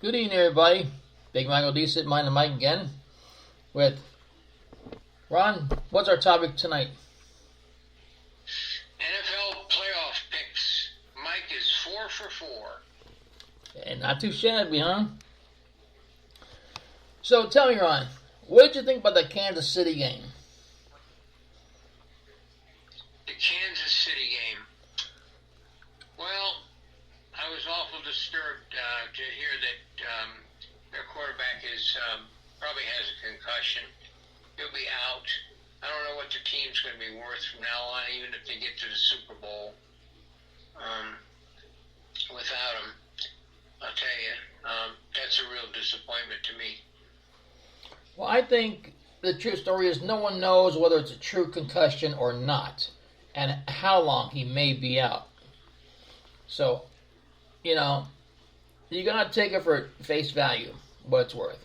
Good evening, everybody. Big Michael D sitting behind the mic again with Ron. What's our topic tonight? NFL playoff picks. Mike is 4 for 4. And not too shabby, huh? So tell me, Ron, what did you think about the Kansas City game? The Kansas City game. Well, I was awful disturbed to hear that their quarterback probably has a concussion. He'll be out. I don't know what the team's going to be worth from now on, even if they get to the Super Bowl without him. I'll tell you, that's a real disappointment to me. Well, I think the true story is no one knows whether it's a true concussion or not, and how long he may be out. So, you gotta take it for face value, what it's worth.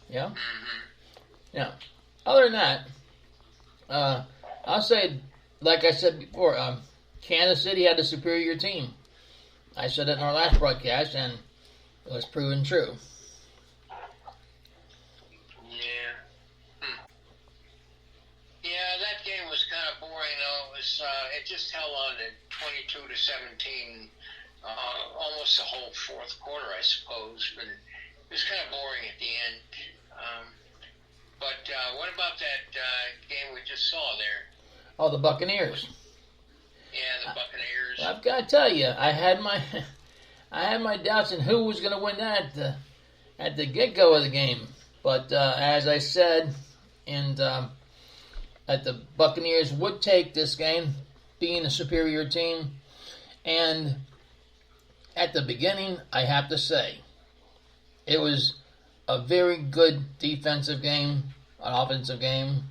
Yeah? Mm-hmm. Now, other than that, I'll say, like I said before, Kansas City had the superior team. I said it in our last broadcast, and it was proven true. Yeah, that game was kind of boring, though. It just held on to 22-17, almost the whole fourth quarter, I suppose. But it was kind of boring at the end. But what about that game we just saw there? Oh, the Buccaneers. Yeah, the Buccaneers. I've got to tell you, I had my doubts in who was going to win that at the get-go of the game. But as I said, that the Buccaneers would take this game, being a superior team. And at the beginning, I have to say, it was a very good defensive game, an offensive game.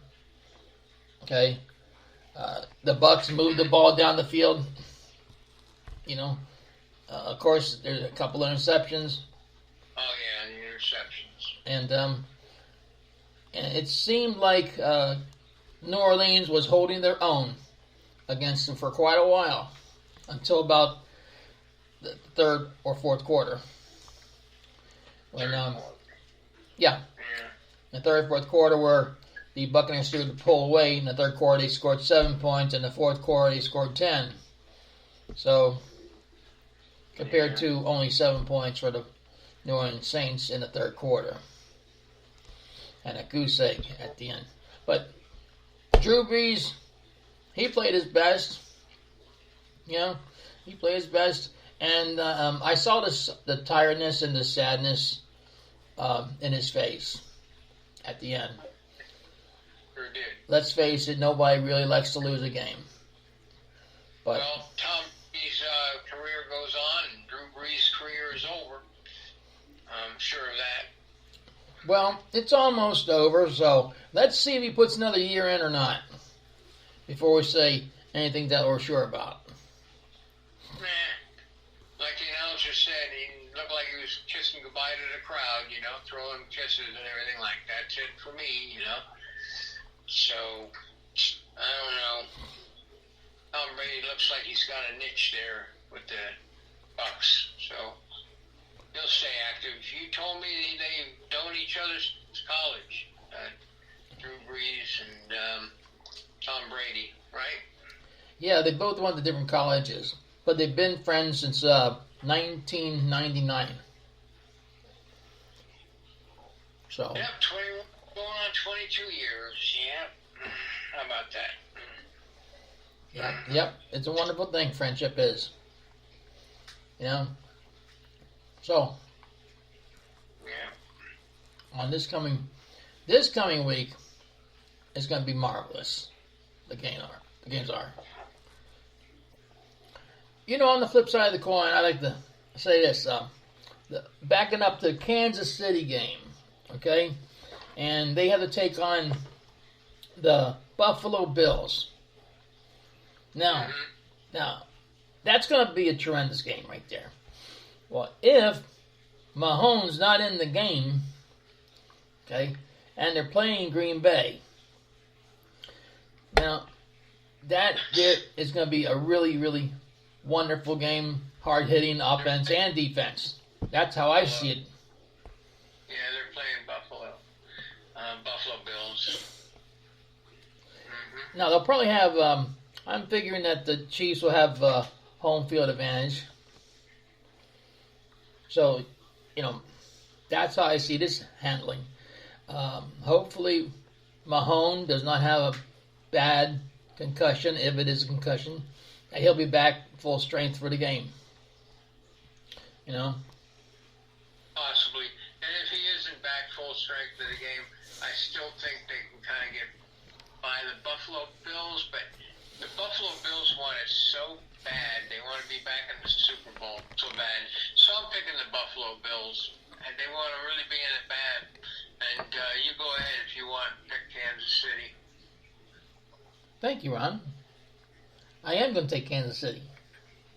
Okay, the Bucs moved the ball down the field. Of course, there's a couple of interceptions. Oh yeah, the interceptions. And it seemed like New Orleans was holding their own against them for quite a while, until about the third or fourth quarter. When, the third or fourth quarter, where the Buccaneers started to pull away. In the third quarter, they scored 7 points. In the fourth quarter, they scored 10. So, compared to only 7 points for the New Orleans Saints in the third quarter. And a goose egg at the end. But Drew Brees, he played his best. He played his best. And I saw the tiredness and the sadness in his face at the end. Sure did. Let's face it, nobody really likes to lose a game. But well, Tom Brady's career goes on, and Drew Brees' career is over. I'm sure of that. Well, it's almost over, so let's see if he puts another year in or not before we say anything that we're sure about. Like the announcer said, he looked like he was kissing goodbye to the crowd, throwing kisses and everything like that. That's it for me, So, I don't know. Tom Brady looks like he's got a niche there with the Bucs, so he'll stay active. You told me they known each other's college, Drew Brees and Tom Brady, right? Yeah, they both went to different colleges, but they've been friends since 1999. So. Yep, 21 going on 22 years. Yep. How about that? Yep. It's a wonderful thing, friendship is. So. Yeah. On this coming week, it's going to be marvelous. The games are. On the flip side of the coin, I like to say this. Backing up the Kansas City game, okay? And they have to take on the Buffalo Bills. Now, that's going to be a tremendous game right there. Well, if Mahomes not in the game, okay, and they're playing Green Bay, now, that there is going to be a really, really wonderful game, hard-hitting offense and defense. That's how I see it. Yeah, they're playing Buffalo Bills. Now they'll probably have. I'm figuring that the Chiefs will have home field advantage. So, that's how I see this handling. Hopefully, Mahone does not have a bad concussion, if it is a concussion, and he'll be back full strength for the game. Possibly. And if he isn't back full strength for the game, I still think they can kind of get by the Buffalo Bills, but the Buffalo Bills want it so bad. They want to be back in the Super Bowl so bad. So I'm picking the Buffalo Bills, and they want to really be in it bad. And you go ahead if you want to pick Kansas City. Thank you, Ron. I am going to take Kansas City.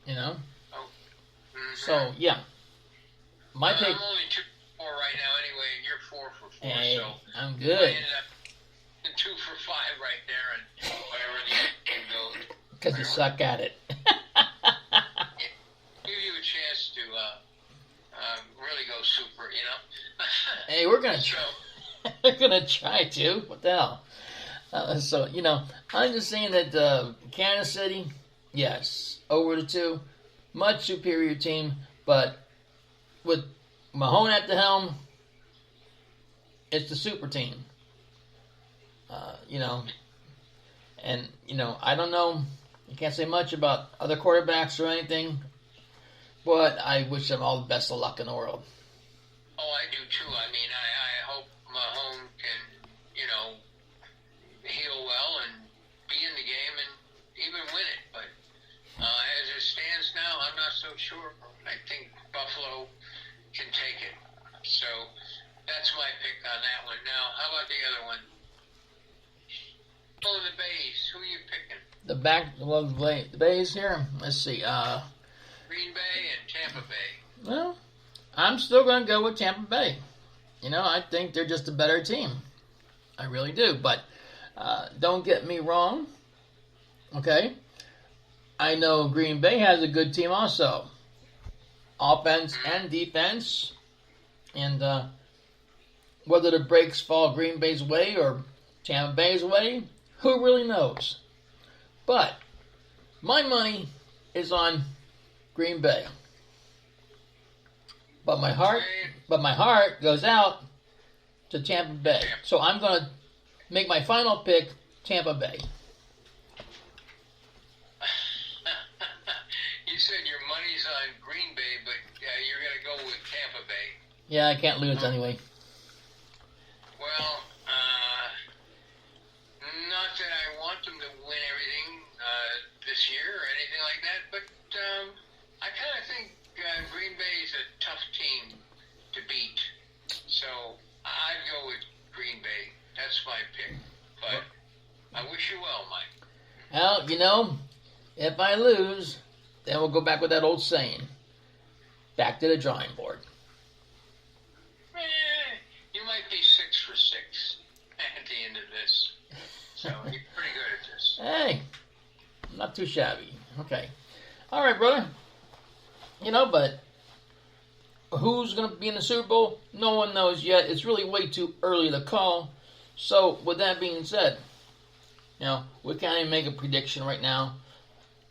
Oh. So, yeah. My pick. I'm only 2-4 right now anyway, and you're 4-4. Hey, so I'm I good. ended up in 2-5 right there, and whatever the game goes. Because you suck at it. Give you a chance to really go super, Hey, we're going to try. We're going to try to. What the hell? So, I'm just saying that Kansas City, yes, over the 2, much superior team, but with Mahone at the helm, it's the super team. And, I don't know, I can't say much about other quarterbacks or anything, but I wish them all the best of luck in the world. Oh, I do too. I mean, I hope Mahomes can, heal well and be in the game and even win it. But as it stands now, I'm not so sure. I think Buffalo can take it. So that's my pick on that one. Now, how about the other one? Oh, the Bays. Who are you picking? The Bays here. Let's see. Green Bay and Tampa Bay. Well, I'm still going to go with Tampa Bay. I think they're just a better team. I really do. But don't get me wrong. Okay? I know Green Bay has a good team also. Offense and defense. And whether the breaks fall Green Bay's way or Tampa Bay's way, who really knows? But my money is on Green Bay. But my heart goes out to Tampa Bay. So I'm going to make my final pick Tampa Bay. You said your money's on Green Bay, but you're going to go with Tampa Bay. Yeah, I can't lose anyway. Well, not that I want them to win everything this year or anything like that, but I kind of think Green Bay is a tough team to beat. So I'd go with Green Bay. That's my pick. But I wish you well, Mike. Well, if I lose, then we'll go back with that old saying. Back to the drawing board. You might be 6 for 6 at the end of this. So you're pretty good at this. Hey, not too shabby. Okay. All right, brother. But who's going to be in the Super Bowl? No one knows yet. It's really way too early to call. So, with that being said, we can't even make a prediction right now,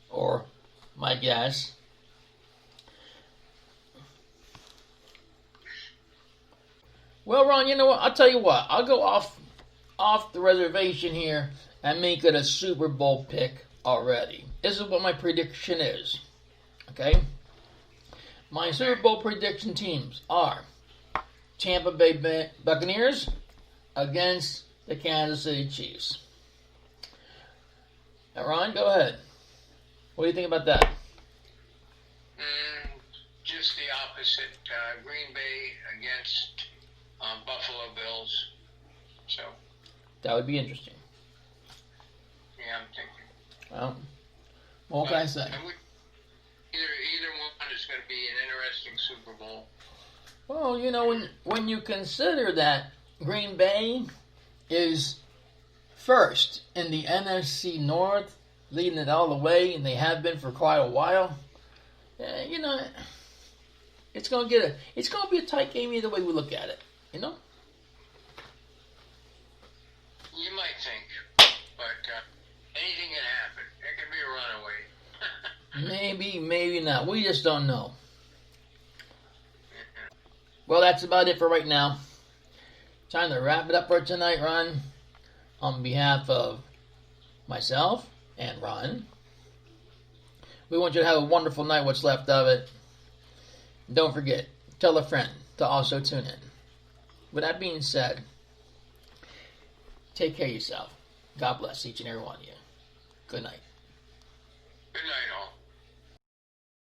or my guess. Well, Ron, you know what? I'll tell you what. I'll go off the reservation here and make it a Super Bowl pick already. This is what my prediction is. Okay? My Super Bowl prediction teams are Tampa Bay Buccaneers against the Kansas City Chiefs. Now, Ron, go ahead. What do you think about that? Just the opposite. Green Bay against Buffalo Bills. So that would be interesting. Yeah, I'm thinking. Well, what can I say? Either one is going to be an interesting Super Bowl. Well, when you consider that Green Bay is first in the NFC North, leading it all the way, and they have been for quite a while, It's gonna be a tight game either way we look at it. You know. You might think, but anything can happen. It could be a runaway. Maybe, maybe not. We just don't know. Well, that's about it for right now. Time to wrap it up for tonight, Ron. On behalf of myself and Ron, we want you to have a wonderful night, what's left of it. Don't forget, tell a friend to also tune in. With that being said, take care of yourself. God bless each and every one of you. Good night. Good night.